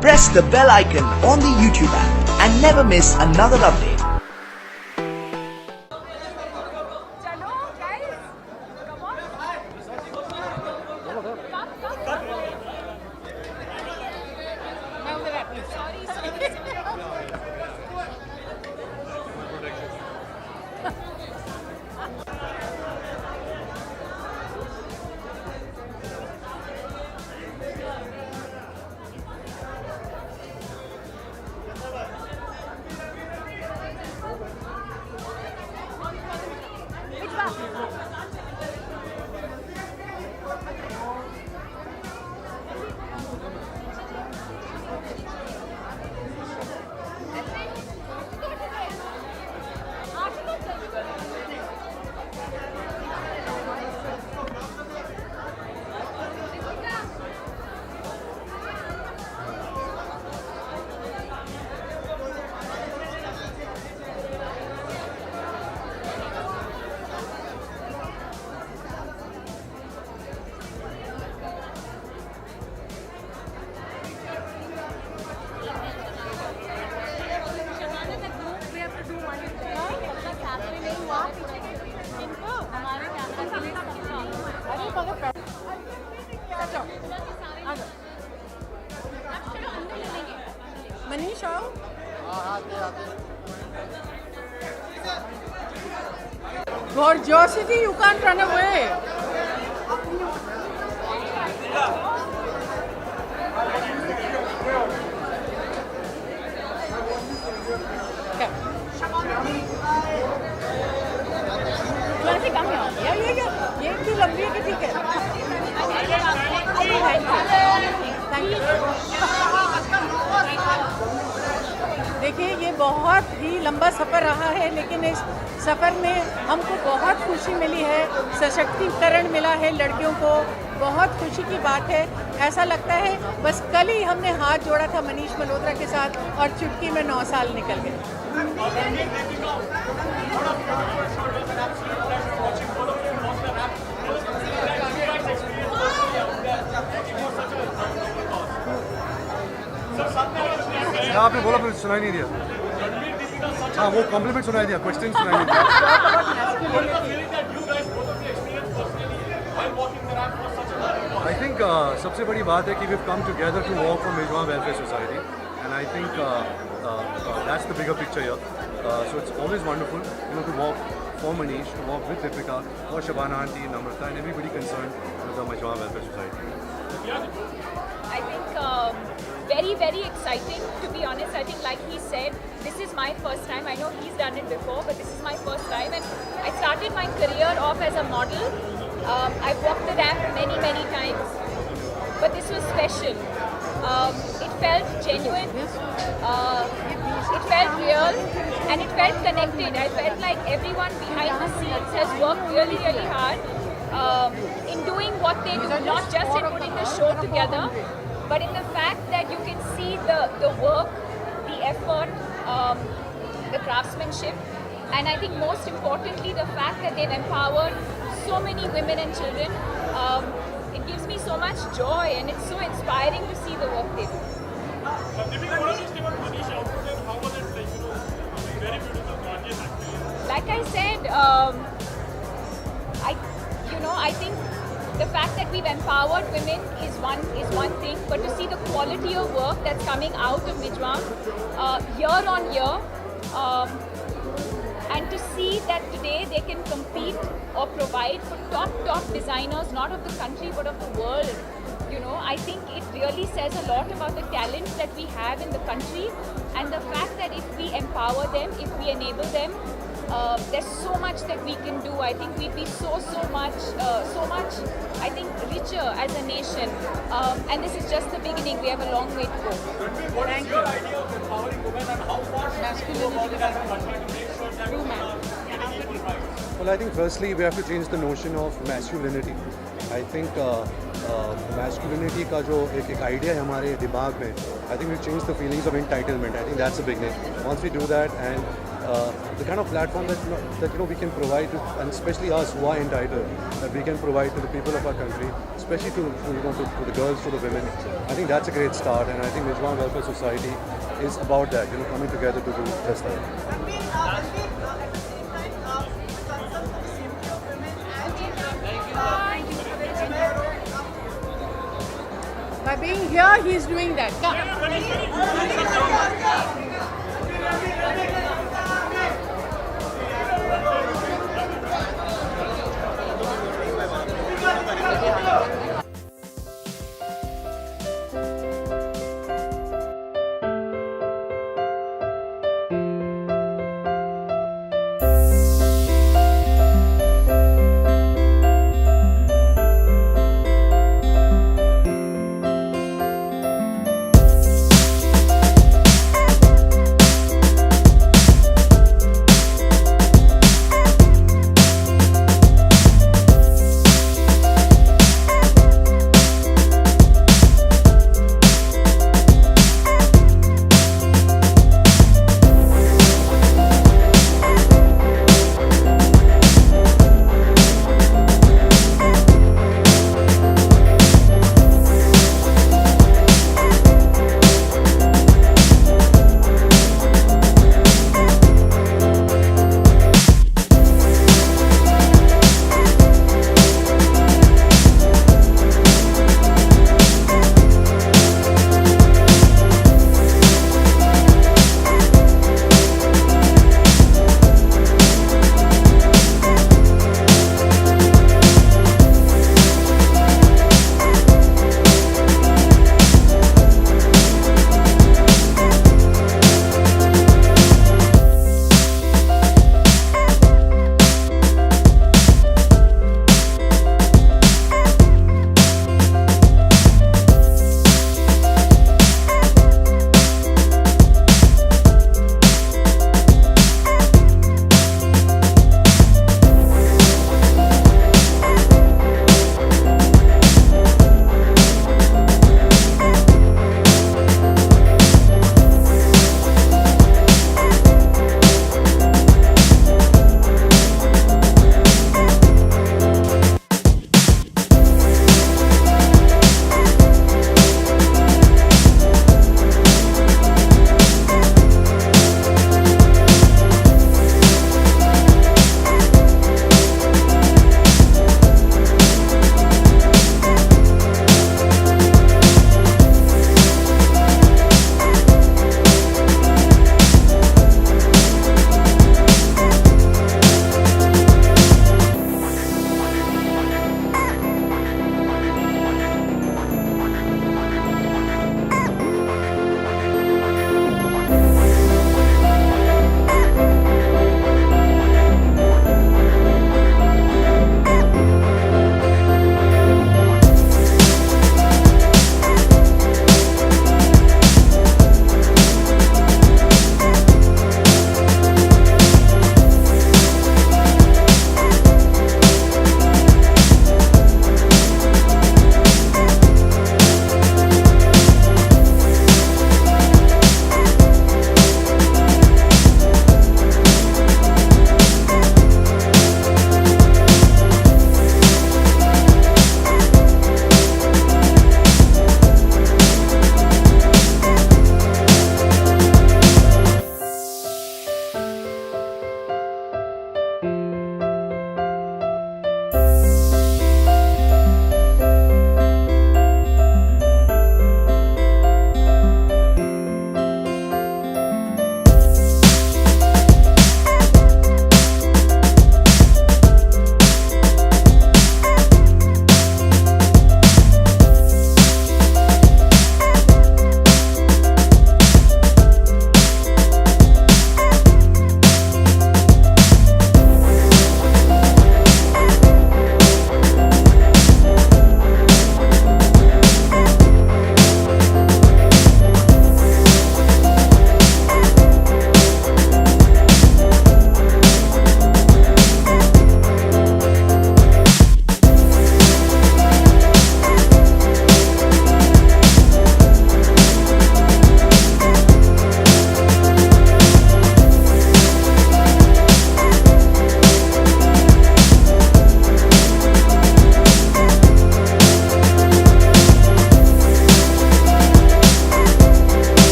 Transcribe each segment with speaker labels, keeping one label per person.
Speaker 1: press the bell icon on the YouTube app and never miss another update.
Speaker 2: Manish, आओ। Gorgeosity, you can't run away. थोड़ा सी कम है। ये इतनी लंबी है कि ठीक है। Thank you. देखिए, ये बहुत ही लंबा सफ़र रहा है, लेकिन इस सफ़र में हमको बहुत खुशी मिली है, सशक्तिकरण मिला है लड़कियों को, बहुत खुशी की बात है। ऐसा लगता है बस कल ही हमने हाथ जोड़ा था मनीष मल्होत्रा के साथ और चुटकी में 9 साल निकल गए।
Speaker 3: आपने बोला फिर सुनाई नहीं दिया। हाँ, वो कॉम्प्लीमेंट सुनाई दिया, क्वेश्चन सुनाई नहीं दिया। I think सबसे बड़ी बात है कि we've come together to work for Mijwa Welfare Society, and I think that's the bigger picture here. So it's always wonderful, to work for Manish, to work with Deepika, for Shabana Aunty, Namrata, and everybody concerned with the Mijwa Welfare Society.
Speaker 4: I think very, very exciting, to be honest. I think, like he said, this is my first time. I know he's done it before, but this is my first time. And I started my career off as a model. I've walked the ramp many, many times, but this was special. It felt genuine, it felt real, and it felt connected. I felt like everyone behind the scenes has worked really, really hard in doing what they do, not just in putting the show together, but in the fact that you can see the work, the effort, the craftsmanship, and I think most importantly the fact that they've empowered so many women and children. It gives me so much joy, and it's so inspiring to see the work they do. Like I said, I think the fact that we've empowered women is one thing, but to see the quality of work that's coming out of Mijwam year on year, and to see that today they can compete or provide for top designers, not of the country but of the world. I think it really says a lot about the talent that we have in the country, and the fact that if we empower them, if we enable them, there's so much that we can do. I think we'd be so much, I think, richer as a nation. And this is just the beginning. We have a long way to go.
Speaker 5: What is your idea of empowering women, and how far should we go about it as a country to make sure that women are getting equal rights?
Speaker 3: Well, I think firstly we have to change the notion of masculinity. I think masculinity का जो एक idea है हमारे दिमाग में, I think we change the feelings of entitlement. I think that's a big thing. Once we do that, and the kind of platform that we can provide to, and especially us who are entitled, that we can provide to the people of our country, especially to the girls, to the women. I think that's a great start, and I think Vijwan Welfare Society is about that, coming together to do just that.
Speaker 2: By being here, he is doing that.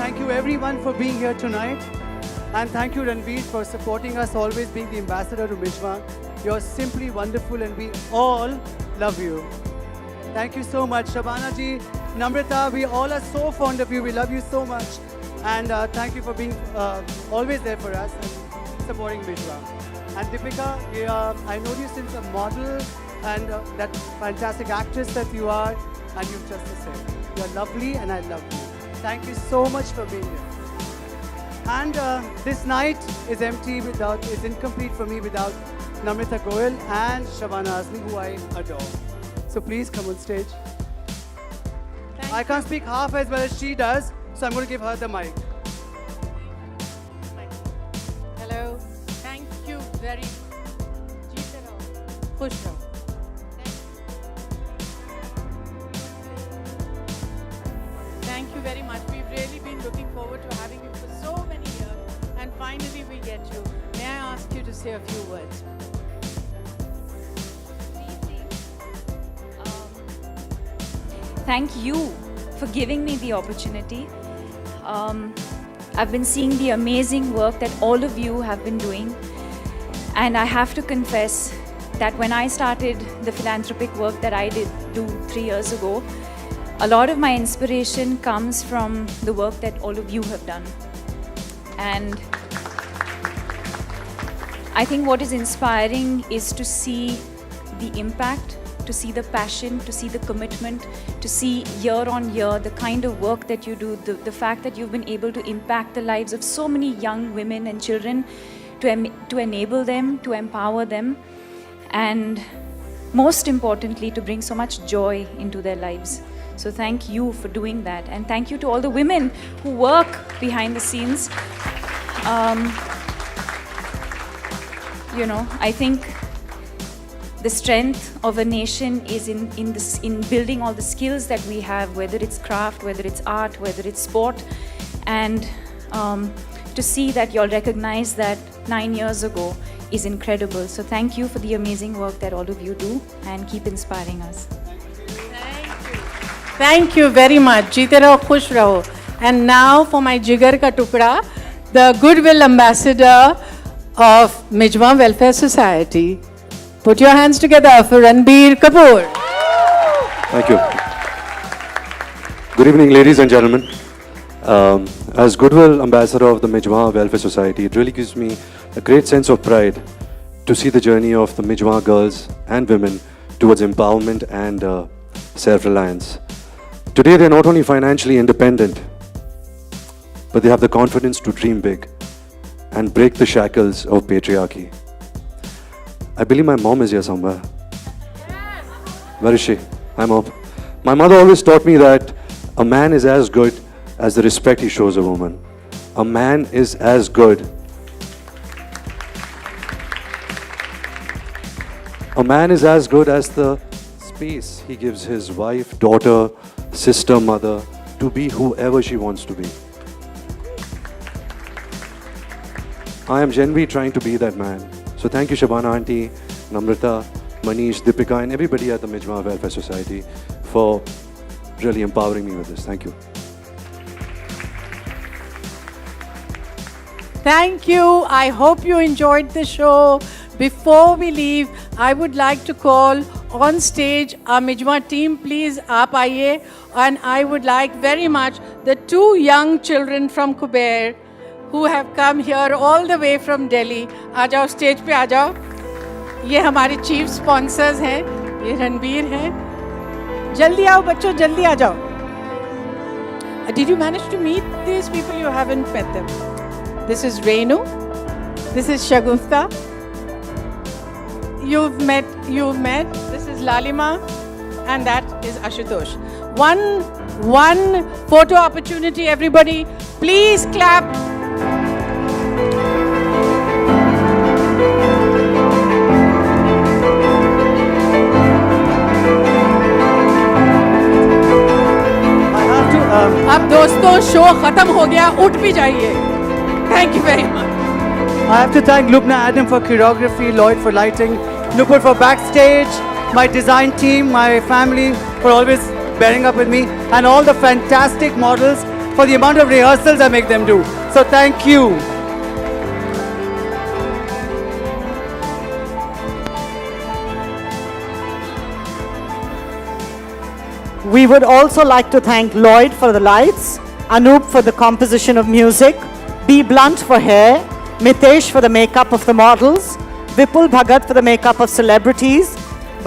Speaker 6: thank you everyone for being here tonight. And thank you Ranbir for supporting us, always being the ambassador to Mijma. You're simply wonderful and we all love you. Thank you so much. Shabana ji, Namrata, we all are so fond of you. We love you so much. And thank you for being always there for us and supporting Mijma. And Deepika, I know you since a model and that fantastic actress that you are. And you've just the same. You're lovely and I love you. Thank you so much for being here. And this night is incomplete for me without Namrata Goyal and Shabana Azmi, who I adore. So please come on stage. I can't speak half as well as she does, so I'm going to give her the mic.
Speaker 2: Hello. Thank you very much. Thank you very much. We've really been looking forward to having you for so many years, and finally we get you. May I ask you to say a few words?
Speaker 4: Thank you for giving me the opportunity. I've been seeing the amazing work that all of you have been doing, and I have to confess that when I started the philanthropic work that I did do 3 years ago, a lot of my inspiration comes from the work that all of you have done. And I think what is inspiring is to see the impact, to see the passion, to see the commitment, to see year on year the kind of work that you do, the fact that you've been able to impact the lives of so many young women and children, to enable them, to empower them, and most importantly, to bring so much joy into their lives. So thank you for doing that. And thank you to all the women who work behind the scenes. I think the strength of a nation is in building all the skills that we have, whether it's craft, whether it's art, whether it's sport. And to see that you'll recognize that 9 years ago is incredible. So thank you for the amazing work that all of you do, and keep inspiring us.
Speaker 2: Thank you very much. Jeete raho, khush raho. And now for my jigar ka tukda, the Goodwill Ambassador of Mijma Welfare Society. Put your hands together for Ranbir Kapoor.
Speaker 3: Thank you. Good evening, ladies and gentlemen. As Goodwill Ambassador of the Mijma Welfare Society, it really gives me a great sense of pride to see the journey of the Mijma girls and women towards empowerment and self-reliance. Today, they're not only financially independent, but they have the confidence to dream big and break the shackles of patriarchy. I believe my mom is here somewhere. Where is she? Hi, Mom. My mother always taught me that a man is as good as the respect he shows a woman. A man is as good. A man is as good as the space he gives his wife, daughter, sister, mother to be whoever she wants to be. I am genuinely trying to be that man. So thank you, Shabana Auntie, Namrata, Manish, Deepika, and everybody at the Mijma Welfare Society for really empowering me with this. Thank you.
Speaker 2: Thank you. I hope you enjoyed the show. Before we leave, I would like to call on stage our Mijma team. Please, aap aiye. And I would like very much the 2 young children from Kuber who have come here all the way from Delhi. आ जाओ stage पे आ जाओ. ये हमारे chief sponsors हैं. ये रणबीर हैं. जल्दी आओ बच्चों, जल्दी आ जाओ. Did you manage to meet these people? You haven't met them. This is Renu. This is Shagufta. You've met. This is Lalima, and that is Ashutosh. One photo opportunity, everybody. Please clap. अब दोस्तों show खत्म हो गया, उठ भी जाइए. Thank you very much.
Speaker 6: I have to thank Lubna Adam for choreography, Lloyd for lighting, Nupur for backstage, my design team, my family for always bearing up with me, and all the fantastic models for the amount of rehearsals I make them do. So thank you.
Speaker 7: We would also like to thank Lloyd for the lights, Anoop for the composition of music, B. Blunt for hair, Mitesh for the makeup of the models, Vipul Bhagat for the makeup of celebrities,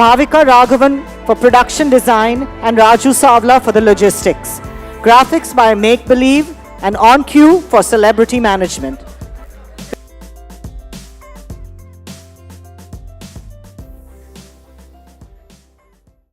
Speaker 7: Bhavika Raghavan for production design, and Raju Savla for the logistics. Graphics by Make Believe, and On Cue for celebrity management.